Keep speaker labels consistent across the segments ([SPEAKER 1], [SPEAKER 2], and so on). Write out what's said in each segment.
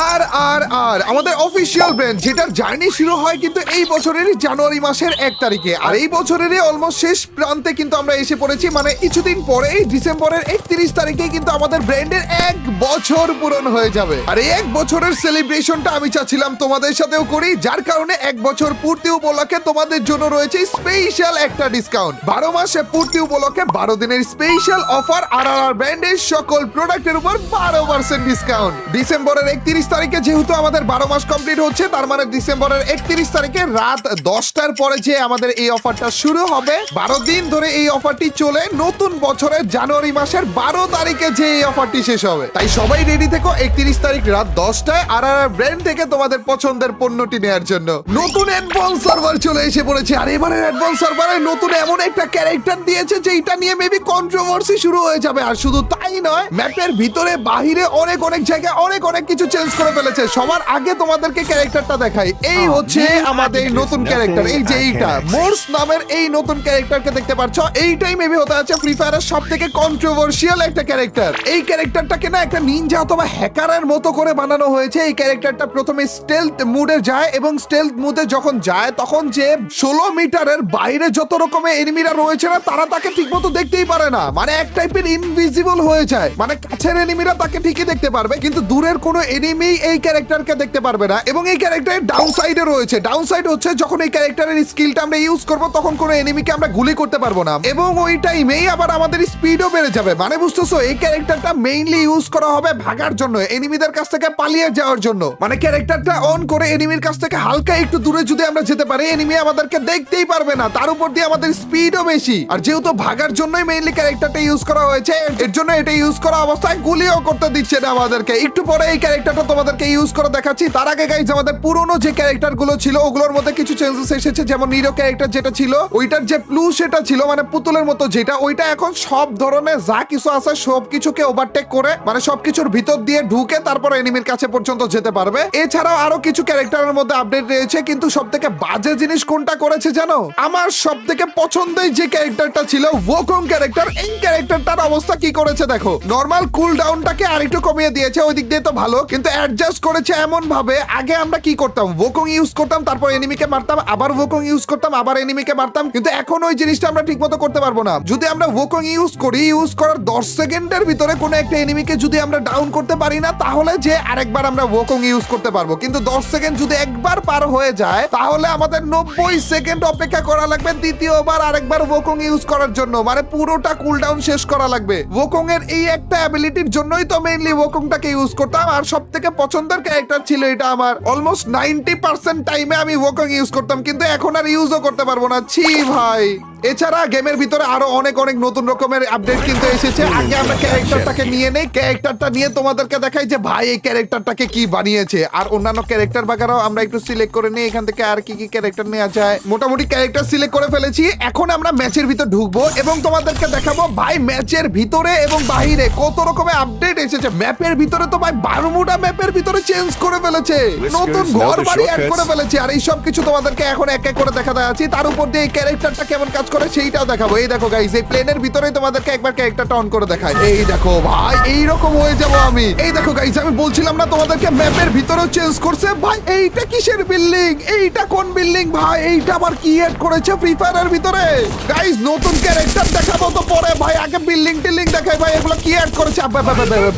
[SPEAKER 1] আর আর আর আমাদের official brand যেটার journey শুরু হয় কিন্তু এই বছরের জানুয়ারি মাসের 1 তারিখে, আর এই বছরের অলমোস্ট শেষ প্রান্তে কিন্তু আমরা এসে পড়েছি। মানে কিছুদিন পরে ডিসেম্বরের 31 তারিখে কিন্তু আমাদের ব্র্যান্ডের 1 বছর পূরণ হয়ে যাবে। আর এই 1 বছরের সেলিব্রেশনটা আমি চাচ্ছিলাম তোমাদের সাথেও করি, যার কারণে 1 বছর পূর্তি উপলক্ষে তোমাদের জন্য রয়েছে স্পেশাল একটা ডিসকাউন্ট। 12 মাসে পূর্তি উপলক্ষে 12 দিনের স্পেশাল অফার আর আর ব্র্যান্ডের সকল প্রোডাক্টের উপর 12% ডিসকাউন্ট। ডিসেম্বরের 31 তারিখে যেহেতু আমাদের 12 মাস কমপ্লিট হচ্ছে, তার মানে ডিসেম্বরের 31 তারিখে রাত 10টার পরে যে আমাদের এই অফারটা শুরু হবে, 12 দিন ধরে এই অফারটি চলে নতুন বছরের জানুয়ারি মাসের 12 তারিখে যে এই অফারটি শেষ হবে। তাই সবাই রেডি থেকো 31 তারিখ রাত 10টায় আর আর ব্র্যান্ড থেকে তোমাদের পছন্দের পণ্যটি নেওয়ার জন্য। নতুন অ্যাডভান্স সার্ভার চলে এসে পড়েছে, আর এবারে অ্যাডভান্স সার্ভারে নতুন এমন একটা ক্যারেক্টার দিয়েছে যেটা নিয়ে মেবি কন্ট্রোভার্সি শুরু হয়ে যাবে। আর শুধু তাই নয়, ম্যাপের ভিতরে বাহিরে অনেক জায়গায় অনেক কিছু চেঞ্জ করে ফেলেছে। সবার আগে তোমাদেরকে ক্যারেক্টারটা দেখাই, এই হচ্ছে আমাদের নতুন ক্যারেক্টার। এই যে এইটা মোর্স নামের এই নতুন ক্যারেক্টারকে দেখতে পাচ্ছ, এইটাই মেবি হতে আছে ফ্রি ফায়ারের সবথেকে কন্ট্রোভার্সিয়াল একটা ক্যারেক্টার। এই ক্যারেক্টারটাকে না একটা নিনজা অথবা হ্যাকারের মতো করে বানানো হয়েছে। এই ক্যারেক্টারটা প্রথমে স্টেলথ মুডে যায় এবং স্টেলথ মুডে যখন যায় তখন যে 16 মিটারের বাইরে যত রকমের এনিমিরা রয়েছে না, তারা তাকে ঠিকমতো দেখতেই পারে না। মানে এক টাইপের ইনভিজিবল হয়ে যায়। মানে কাছের এনিমিরা তাকে ঠিকই দেখতে পারবে কিন্তু দূরের কোনো এনিমি এই ক্যারেক্টারকে দেখতে পারবে না। এবং এই ক্যারেক্টারের ডাউন সাইডে রয়েছে, ডাউন সাইড হচ্ছে যখন এই ক্যারেক্টারের স্কিলটা আমরা ইউজ করব তখন কোনো এনিমিকে আমরা গুলি করতে পারবো না, এবং ওই টাইমেই আবার আমাদের স্পিডও বেড়ে যাবে। মানে বুঝতেছো, এই ক্যারেক্টারটা মেইনলি ইউজ করা হবে ভাগার জন্য, এনিমিদের কাছ থেকে পালিয়ে যাওয়ার জন্য। মানে ক্যারেক্টারটা অন করে এনিমির কাছ থেকে হালকা একটু দূরে যদি আমরা যেতে পারি, এনিমি আমাদেরকে দেখতেই পারবে না। তার উপর দিয়ে আমাদের স্পিডও বেশি, আর যেহেতু ভাগার জন্যই মেইনলি ক্যারেক্টারটা ইউজ করা হয়েছে, এর জন্য এটা ইউজ করা অবস্থায় গুলিও করতে দিচ্ছে না আমাদেরকে। একটু পরে এই ক্যারেক্টারটা তোমাদেরকে ইউজ করে দেখাচ্ছি। তার আগে গাইজ, আমাদের পুরনো যে ক্যারেক্টার গুলো ছিল ওগুলোর মধ্যে কিছু চেঞ্জেস এসেছে। যেমন নিরো ক্যারেক্টার যেটা ছিল, ওইটার যে প্লু সেটা ছিল মানে পুতুলের মতো যেটা, ওইটা এখন সব ধরনের যা কিছু আছে সবকিছুকে ওভারটেক করে, মানে সবকিছুর ভিতর দিয়ে ঢুকে তারপর এনিমির কাছে পর্যন্ত যেতে পারবে। এছাড়াও আরো কিছু ক্যারেক্টারের মধ্যে আপডেট রয়েছে, কিন্তু সব থেকে বাজে জিনিস কোনটা করেছে জানো? আমার সব থেকে পছন্দের যে ক্যারেক্টারটা ছিল ওকং ক্যারেক্টার, এই ক্যারেক্টারটার অবস্থা কি করেছে দেখো। নর্মাল কুল ডাউনটাকে আরেকটু কমিয়ে দিয়েছে, ওই দিক দিয়ে তো ভালো, কিন্তু অ্যাডজাস্ট করেছে এমন ভাবে, আগে আমরা কি করতাম, ওকং ইউজ করতাম, তারপর এনিমিকে মারতাম, আবার ওকং ইউজ করতাম, আবার এনিমিকে মারতাম, কিন্তু এখন ওই জিনিসটা আমরা ঠিকমতো করতে পারবো না। যদি আমরা ওকং ইউজ করি, ইউজ করার 10 সেকেন্ডের ভিতরে কোনো একটা এনিমিকে যদি আমরা ডাউন করতে পারি না, তাহলে যে আরেকবার আমরা ওকং ইউজ করতে পারবো। কিন্তু 10 সেকেন্ড যদি একবার পার হয়ে যায়, তাহলে আমাদের 90 সেকেন্ড অপেক্ষা করা লাগবে দ্বিতীয়বার আরেকবার ওকং ইউজ করার জন্য। মানে পুরোটা কুলডাউন শেষ করা লাগবে। ওকং এর এই একটা অ্যাবিলিটির জন্যই তো মেইনলি ওকংটাকে ইউজ করতাম। আর সব থেকে পছন্দের ক্যারেক্টার ছিল এটা আমার। অলমোস্ট 90% টাইমে আমি ওকং ইউজ করতাম, কিন্তু এখন আর ইউজও করতে পারবো না। ছি ভাই। এছাড়া গেমের ভিতরে আরো অনেক নতুন রকমের আপডেট কিন্তু এসেছে। আগে আমরা ক্যারেক্টারটাকে নিয়ে নেই, ক্যারেক্টারটা নিয়ে তোমাদেরকে দেখাই যে ভাই এই ক্যারেক্টারটাকে কি বানিয়েছে। আর অন্যান্য ক্যারেক্টার বাগারাও আমরা একটু সিলেক্ট করে নিই এখান থেকে, আর কি ক্যারেক্টার নেওয়া যায়। মোটামুটি ক্যারেক্টার সিলেক্ট করে ফেলেছি। এখন আমরা ম্যাচের ভিতর ঢুকবো এবং তোমাদেরকে দেখাবো ভাই ম্যাচের ভিতরে এবং বাহিরে কত রকমের আপডেট এসেছে। ম্যাপের ভিতরে তো ভাই বারমুডা ম্যাপের ভিতরে চেঞ্জ করে ফেলেছে, নতুন ঘর বাড়ি অ্যাড করে ফেলেছে। আর এই সব কিছু তোমাদেরকে এখন এক এক করে দেখাতে আছি। তার উপর দিয়ে এই ক্যারেক্টারটা কেমন কাজ করে সেইটাও দেখাবো। এই দেখো গাইস, এই প্লেনের ভিতরে তোমাদেরকে একবার ক্যারেক্টারটা অন করে দেখাই। এই দেখো ভাই, এইরকম হয়ে যাবো আমি। এই দেখো গাইস, আমি বলছিলাম না তোমাদেরকে ম্যাপের ভিতরেও চেঞ্জ করছে। ভাই এইটা কিসের বিল্ডিং? এইটা কোন বিল্ডিং ভাই? এইটা আবার কি এড করেছে ফ্রি ফায়ারের ভিতরে? গাইস নতুন ক্যারেক্টার দেখাবো তো পরে, ভাই আগে বিল্ডিং টিল্ডিং দেখাই। ভাই এগুলো কি এড করেছে?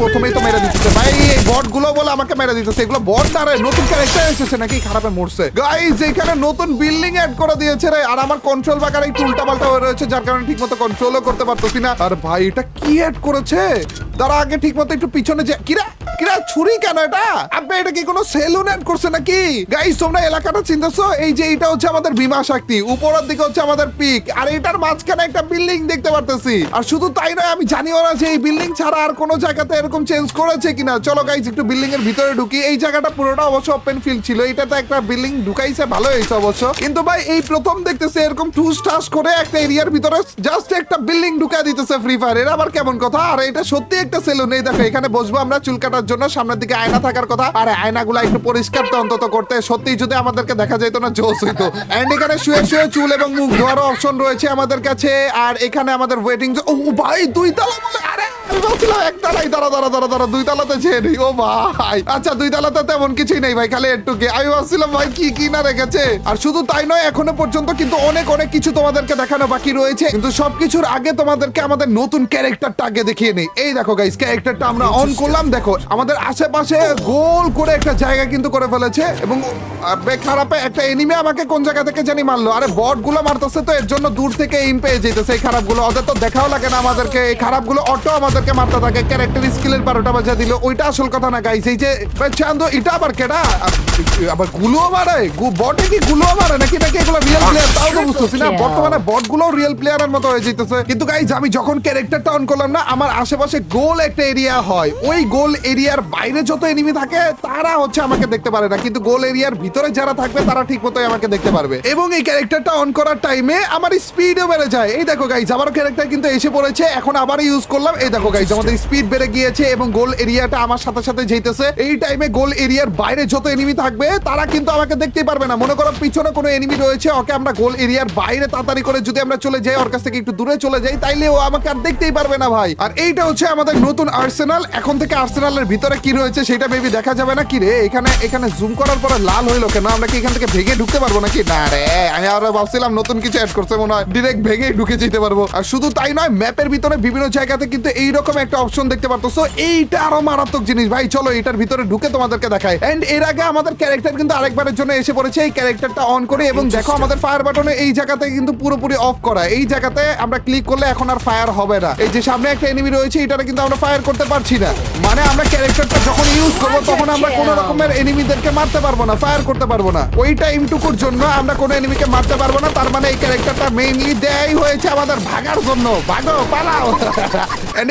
[SPEAKER 1] প্রথমেই তো মেরে দিতেছে ভাই, এই বট গুলো বলে আমাকে মেরে দিতেছে। এগুলো বট না রে, নতুন ক্যারেক্টার এসেছে নাকি? খারাপে মরছে গাইস। এখানে নতুন বিল্ডিং এড করে দিয়েছে রে, আর আমার কন্ট্রোল বাগার একটু উল্টা পাল্টা হয়ে রয়েছে, যার কারণে ঠিক মতো কন্ট্রোলও করতে পারতেছি না। আর ভাই এটা কি এড করেছে? তারা আগে ঠিক মতো একটু পিছনে যে কিরা ছুরি কেন এটা? আপনি এটা কি কোনো সেলুন এড করছে নাকি? গাইস তোমরা এলাকাটা চিনতেছো? এই যে এটা হচ্ছে আমাদের বিমা শক্তি, উপরের দিকে হচ্ছে আমাদের পিক, আর এটার মাঝখানে একটা বিল্ডিং দেখতে পারতেছি। আর শুধু তাই নয়, আমি জানিও না যে এই বিল্ডিং ছাড়া আর কোনো জায়গাতে এরকম চেঞ্জ করেছে কিনা। চলো গাইস একটু বিল্ডিং এর ভিতরে ঢুকি। এই জায়গাটা পুরোটা অবশ্য ওপেন ফিল্ড ছিল, এটাতে একটা বিল্ডিং ঢুকাইছে, ভালো হয়েছে অবশ্য। কিন্তু ভাই এই প্রথম দেখতেছি এরকম ঠুস ঠাস করে ভিতরে একটা এরিয়ার ভিতরে জাস্ট একটা বিল্ডিং ঢুকা দিতেছে ফ্রি ফায়ার। এর আবার কেমন কথা? আর এটা সত্যি একটা সেলুন। এই দেখো এখানে বসবো আমরা চুল কাটার জন্য, সামনের দিকে আয়না থাকার কথা। আর আয়নাগুলো একটু পরিষ্কার তো অন্তত করতে, সত্যি যদি আমাদেরকে দেখা যেত না জোস হইতো। এন্ড এখানে শুয়ে শুয়ে চুল এবং মুখ ধোয়ারও অপশন রয়েছে আমাদের কাছে। আর এখানে আমাদের ওয়েটিং, ও ভাই 2 তলা বলে, আরে আমি বলছিলাম 1 তলাই, দাঁড়া 2 তলাতে যেয়ে নেই। ও ভাই আচ্ছা 2 তলাতে তেমন কিছুই নেই ভাই, খালি একটুকে। আমি ভাবছিলাম ভাই কি না রেখেছে। আর শুধু তাই নয়, এখনো পর্যন্ত কিন্তু অনেক কিছু তোমাদেরকে দেখানো বাকি রয়েছে। কিন্তু সবকিছুর আগে তোমাদেরকে আমাদের নতুন ক্যারেক্টারটা আগে দেখিয়ে নেই। এই দেখো গাইস, ক্যারেক্টারটা আমরা অন করলাম। দেখো আমাদের আশেপাশে গোল করে একটা জায়গা কিন্তু করে ফেলেছে। এবং খারাপে একটা এনিমে আমাকে কোন জায়গা থেকে জানি মারলো। আরে বট গুলো মারতেছে, তো এর জন্য দূর থেকে এইম পেয়ে যেতেছে এই খারাপ গুলো। ওদের তো দেখাও লাগে না আমাদেরকে, এই খারাপ গুলো অটো আমাদেরকে মারতে থাকে। ক্যারেক্টার স্কিলের 12টা বাজা দিল, ওইটা আসল কথা না গাইস। এই যে চান্দু, এটা আবার কেডা আবার গুলো মারে? বটে কি গুলো মারে নাকি এগুলো রিয়েল প্লেয়ার? তাও তো বুঝতেছি না। বর্তমানে বট গুলো রিয়েল প্লেয়ারের মতো হয়ে যেতেছে। কিন্তু গাইস আমি যখন ক্যারেক্টারটা অন করলাম না, আমার আশেপাশে গোল একটা এরিয়া হয়। ওই গোল এরিয়ার বাইরে যত এনিমি থাকে তারা হচ্ছে আমাকে দেখতে পারে না, কিন্তু গোল এরিয়ার ভিতরে যারা থাকবে তারা ঠিক মতোই আমাকে দেখতে পারবে। এবং এই ক্যারেক্টারটা অন করার টাইমে আমার স্পিডও বেড়ে যায়। এই দেখো গাইস, আবারও ক্যারেক্টার কিন্তু এসে পড়েছে। এখন আবার ইউজ করলাম। এই দেখো গাইস, আমাদের স্পিড বেড়ে গিয়েছে এবং গোল এরিয়াটা আমার সাথে সাথে যেতেছে। এই টাইমে গোল এরিয়ার বাইরে যত এনিমি থাকবে তারা কিন্তু আমাকে দেখতেই পারবে না। মনে করো পিছনে কোনো এনিমি রয়েছে, ওকে আমরা গোল এরিয়ার বাইরে তাড়াতাড়ি করে যদি আমরা চলে যাই, ওর কাছ থেকে একটু দূরে চলে যাই, তাইলে ও আমাকে আর দেখতেই পারবে না ভাই। আর এইটা হচ্ছে আমাদের নতুন আর্সেনাল। এখন থেকে আর্সেনালের ভিতরে কি রয়েছে সেটা মেবি দেখা যাবে না। কি রে, এখানে জুম করার পরে লাল হইলো কেন? আমরা কি এখান থেকে ভেঙে ঢুকতে পারবো নাকি? না রে, আমি আরো ভাবছিলাম নতুন কিছু অ্যাড করছে মনে হয়, ডিরেক্ট ভেঙে ঢুকে যেতে পারবো। আর শুধু তাই নয়, ম্যাপের ভিতরে বিভিন্ন জায়গাতে কিন্তু এইরকম একটা অপশন দেখতে পারতো। এইটা আরো মারাত্মক জিনিস ভাই। চলো এটার ভিতরে ঢুকে তোমাদেরকে দেখাই। এন্ড এর আগে আমাদের ক্যারেক্টার কিন্তু আরেকবারের জন্য এসে পড়েছে। এই ক্যারেক্টারটা অন করে এবং দেখো আমাদের ফায়ার বাটনে এই জায়গাতে কিন্তু পুরোপুরি অফ করা। এই জায়গাতে আমরা ক্লিক করলে এখন আর ফায়ার হবে না। এই যে সামনে একটা এনিমি রয়েছে, এটারে কিন্তু আমরা ফায়ার করতে পারছি না। মানে আমরা ক্যারেক্টারটা যখন ইউজ করবো তখন আমরা কোনো রকমের এনিমিদেরকে মারতে পারবো না, ফায়ার করতে পারবো না। ওই টাইমটুকুর জন্য আমরা কোনো এনিমিকে মারতে পারবো না। তার মানে এই ক্যারেক্টারটা মেইনলি দেয়াই হয়েছে আমাদের ভাগার জন্য। ভাগো, পালাও।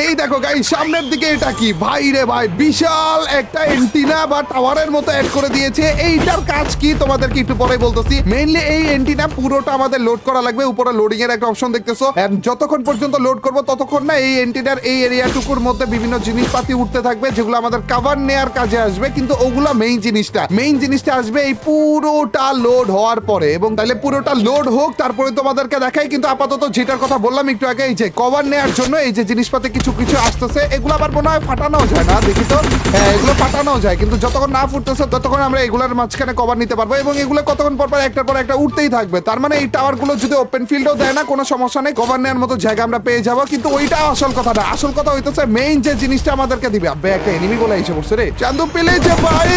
[SPEAKER 1] এই দেখো গাইস, সামনের দিকে এটা কি ভাই রে ভাই, বিশাল একটা এন্টিনা বা টাওয়ারের মতো অ্যাড করে দিয়েছে। এইটার কাজ কি তোমাদেরকে একটু পরে বলতেছি। মেইনলি এই এন্টিনা পুরোটা আমাদের লোড করা লাগবে। উপরে লোডিং এর একটা অপশন দেখতেছো। এন্ড যতক্ষণ পর্যন্ত লোড করব ততক্ষণ না এই এন্টিনার এই এরিয়াটুকুর মধ্যে বিভিন্ন জিনিসপাতি উঠতে থাকবে, যেগুলো আমাদের কভার নেয়ার কাজে আসবে। কিন্তু ওগুলা মেইন জিনিসটা আসবে এই পুরোটা লোড হওয়ার পরে। এবং তাহলে পুরোটা লোড হোক, তারপরে তোমাদেরকে দেখাই। কিন্তু আপাতত যেটার কথা বললাম একটু আগে, এই যে কভার নেয়ার জন্য এই যে জিনিসপাতি কিছু আসতেছে, এগুলো আবার মনে হয় ফাটানো যায় না, দেখি তো। হ্যাঁ, এগুলো ফাটানো যায়, কিন্তু যতক্ষণ না ফুটতেছে ততক্ষণ আমরা এগুলোর মাঝখানে কভার নিতে পারবো। এবং এগুলো কতক্ষণ পর একটার পর একটা উঠতেই থাকবে। তার মানে এই টাওয়ার গুলো যদি ওপেন ফিল্ডও দেয় না, কোনো সমস্যা নেই, কভার নেওয়ার মতো জায়গা আমরা পেয়ে যাবো। কিন্তু ওইটা আসল কথা না। আসল কথা হইতেছে মেইন যে জিনিসটা আমাদেরকে দিবে। আবে একটা এনিমি বলে এসে পড়ছে রে, চান্দু পেলে যে ভাই।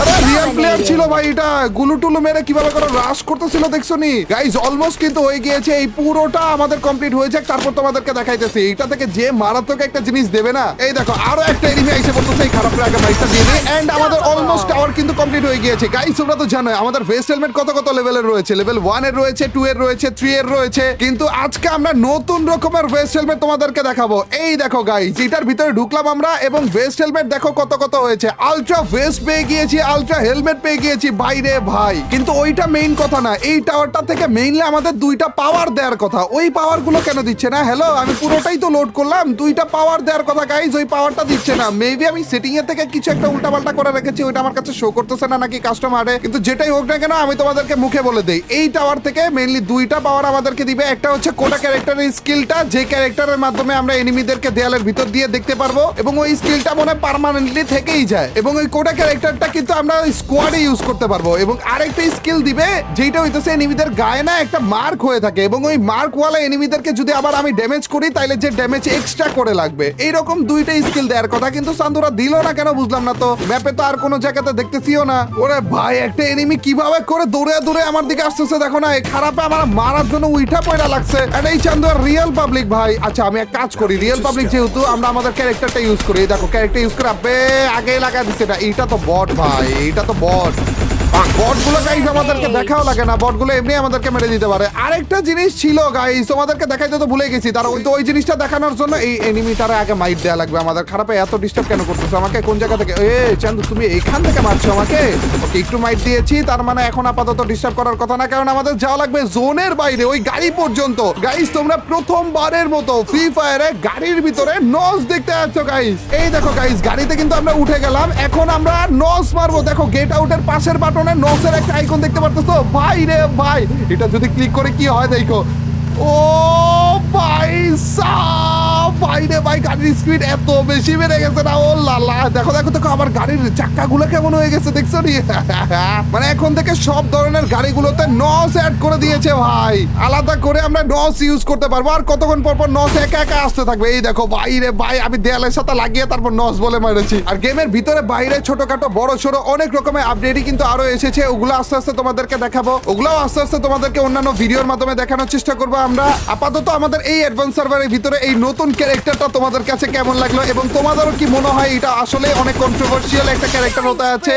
[SPEAKER 1] আরে রিয়েল প্লেয়ার ছিল ভাই। এটা গুলু টুলু মেরে কিভাবে করে রাশ করতেছিল দেখছো নি গাইজ। অলমোস্ট কিন্তু হয়ে গিয়েছে। এই পুরোটা আমাদের কমপ্লিট হয়ে যাক, তারপর তোমাদেরকে দেখাইতেছি। এইটা থেকে যে মারাত্মক একটা জিনিস দেবে না। এই দেখো আরো একটা এনিমি এসে পড়তেছে। এই খারাপ আগে বাইকটা দিয়ে দিই। এন্ড আমাদের অলমোস্ট টাওয়ার কিন্তু কমপ্লিট হয়ে গিয়েছে গাইজ। তোমরা তো জানো আমাদের ভেস্ট হেলমেট কত লেভেলের রয়েছে। লেভেল 1 এর রয়েছে, 2 এর রয়েছে, 3 এর রয়েছে। কিন্তু আজকে আমরা নতুন রকমের ভেস্ট হেলমেট তোমাদেরকে দেখাবো। এই দেখো গাইজ, এটার ভিতরে ঢুকলাম আমরা এবং ভেস্ট হেলমেট দেখো কত হয়েছে। আলট্রা ভেস্ট পেয়ে গিয়েছি, আলট্রা হেলমেট পেয়ে গিয়েছি বাইরে ভাই। কিন্তু ওইটা মেইন কথা না। এই টাওয়ারটা থেকে মেইনলি আমাদের 2টা পাওয়ার দেওয়ার কথা। ওই পাওয়ার গুলো কেন দিচ্ছে না? হ্যালো, আমি পুরোটাই তো লোড করলাম। 2টা পাওয়ার দেওয়ার কথা গাইজ, ওই পাওয়ারটা দিচ্ছে না। মেবি আমি সেটিং এর থেকে কিছু একটা উল্টাপাল্টা করে রেখেছি, ওইটা আমার কাছে শো করতেছে না নাকি কাস্টমারে। কিন্তু যেটাই হোক না কেন, আমি তোমাদেরকে মুখে বলে দেই, এই টাওয়ার থেকে মেইনলি 2টা পাওয়ার আমাদেরকে দিবে। একটা হচ্ছে কোডা ক্যারেক্টারের স্কিলটা, যে ক্যারেক্টারের মাধ্যমে আমরা এনিমিদেরকে দেয়ালের ভিতর দিয়ে দেখতে পারবো। এবং ওই স্কিলটা মনে পার্মানেন্টলি থেকেই যায়। এবং ওই কোডা ক্যারেক্টারটা কিন্তু আমরা স্কোয়াডে ইউজ করতে পারবো। এবং আরেকটা স্কিল দিবে, যেটা হইতেছে এনিমিদের গায়ে না একটা মার্ক হয়ে থাকে। এবং ওই মার্ক ওয়ালা এনিমিদেরকে যদি আবার আমি ড্যামেজ করি, তাইলে যে ড্যামেজ এক্সট্রা করে লাগবে। এইরকম 2টা স্কিল দেওয়ার কথা, কিন্তু সান্দুরা দিল না কেন বুঝলাম না তো। ম্যাপে তো আর কোনো জায়গাতে দেখতেছিও না। ওরে ভাই, একটা এনিমি কিভাবে করে দৌড়ে আমার দিকে আসতেছে দেখো না। এই খারাপে আমার মারার জন্য উইঠা পয়লা লাগছে। আর এই চান্দু রিয়েল পাবলিক ভাই। আচ্ছা আমি এক কাজ করি, রিয়েল পাবলিক যেহেতু, আমরা আমাদের ক্যারেক্টারটা ইউজ করি। দেখো ক্যারেক্টার ইউজ করে আগে লাগা দিচ্ছে। এটা তো বট ভাই, এটা তো বট। বটগুলো গাইস আমাদেরকে দেখাও লাগে না, বটগুলো এমনি আমাদেরকে মেরে দিতে পারে। আরেকটা জিনিস ছিল গাইস, তোমাদেরকে দেখাইতে তো ভুলে গেছি, তার ওই জিনিসটা দেখানোর জন্য এই এনিমিটারে আগে মাইট দেয়া লাগবে আমাদের। খারাপে এত ডিস্টার্ব কেন করতেছো আমাকে? কোন জায়গা থেকে? চান্দু তুমি এইখান থেকে মারছো আমাকে? ওকে একটু মাইট দিয়েছি, তার মানে এখন আপাতত ডিস্টার্ব করার কথা না, কারণ আমাদের যাওয়া লাগবে জোনের বাইরে, ওই গাড়ি পর্যন্ত। গাইস তোমরা প্রথমবারের মতো ফ্রি ফায়ারে গাড়ির ভিতরে নস দেখতে যাচ্ছ গাইস। এই দেখো গাইস, গাড়িতে কিন্তু আমরা উঠে গেলাম, এখন আমরা নস মারবো। দেখো গেট আউটের পাশের বাটনে নসের একটা আইকন দেখতে পারতেছো ভাই রে ভাই, এটা যদি ক্লিক করে কি হয় দেখো। ও ভাই সাব, ভাই রে ভাই, গাড়ির স্পিড এত বেশি বেড়ে গেছে না, ও লালা। দেখো দেখো দেখো আমার গাড়ির চাক্কাগুলো কেমন হয়ে গেছে দেখছো নি? মানে এখন থেকে সব ধরনের গাড়িগুলোতে নস অ্যাড করে দিয়েছে ভাই, আলাদা করে আমরা নস ইউজ করতে পারবো। আর কতক্ষণ পর পর নস একা একা আসতে থাকবে। এই দেখো ভাই রে ভাই, আমি দেয়ালের সাথে লাগিয়ে তারপর নস বলে মেরেছি। আর গেমের ভিতরে বাইরে ছোটখাটো বড় সড়ো অনেক রকমের আপডেটই কিন্তু আরো এসেছে, ওগুলো আস্তে আস্তে তোমাদেরকে দেখাবো। ওগুলোও আস্তে আস্তে তোমাদেরকে অন্যান্য ভিডিওর মাধ্যমে দেখানোর চেষ্টা করবো আমরা। আপাতত আমাদের এই অ্যাডভান্স সার্ভারের ভিতরে এই নতুন ক্যারেক্টারটা তোমাদের কাছে কেমন লাগলো, এবং তোমাদেরও কি মনে হয় এটা আসলে অনেক কন্ট্রোভার্সিয়াল একটা ক্যারেক্টার হতে আছে?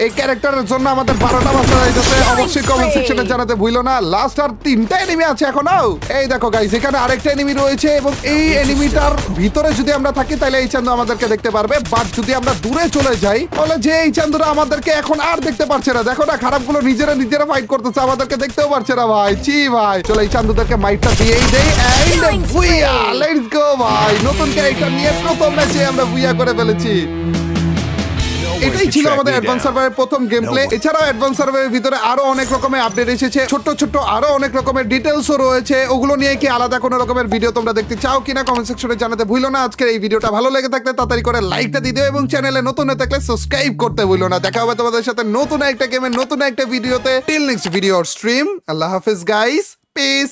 [SPEAKER 1] এই ক্যারেক্টারের জন্য আমাদের 12টা বাজতে যাইতেছে, অবশ্যই কমেন্ট সেকশনে জানাতে ভুলো না। লাস্ট আর 3টা এনিমি আছে এখনো। এই দেখো গাইস, এখানে আরেকটা এনিমি রয়েছে, এবং এই এনিমিটার ভিতরে যদি আমরা থাকি তাহলে এই চান্দু আমাদেরকে দেখতে পারবে, বাট যদি আমরা দূরে চলে যাই তাহলে যে এই চান্দুরা আমাদেরকে এখন আর দেখতে পারছে না। দেখো না, খারাপগুলো নিজেরা ফাইট করতেছে, আমাদেরকে দেখতেও পারছে না ভাই। চি ভাই, চলো এই চান্দুদেরকে মাইটটা দিয়েই দেই। এন্ড বুইয়া, লেটস গো ভাই, নতুন ক্যারেক্টার নিয়ে প্রথম ম্যাচে আমরা বুইয়া করে ফেলেছি। এটাই ছিল আমাদের অ্যাডভান্স সার্ভারের প্রথম গেম প্লে। এছাড়াও অ্যাডভান্স সার্ভারের ভিতরে আরো অনেক রকমের আপডেট এসেছে, ছোট ছোট আরো অনেক রকমের ডিটেলসও রয়েছে। ওগুলো নিয়ে কি আলাদা কোনো রকমের ভিডিও তোমরা দেখতে চাও কিনা কমেন্ট সেকশনে জানাতে ভুলো না। আজকের এই ভিডিওটা ভালো লেগে থাকলে তাড়াতাড়ি করে লাইকটা দিয়ে দিও, এবং চ্যানেলে নতুন হয়ে থাকলে সাবস্ক্রাইব করতে ভুলো না। দেখা হবে তোমাদের সাথে নতুন একটা গেমের নতুন একটা ভিডিওতে। টিল নেক্সট ভিডিও স্ট্রিম, আল্লাহ হাফেজ গাইস, পিস।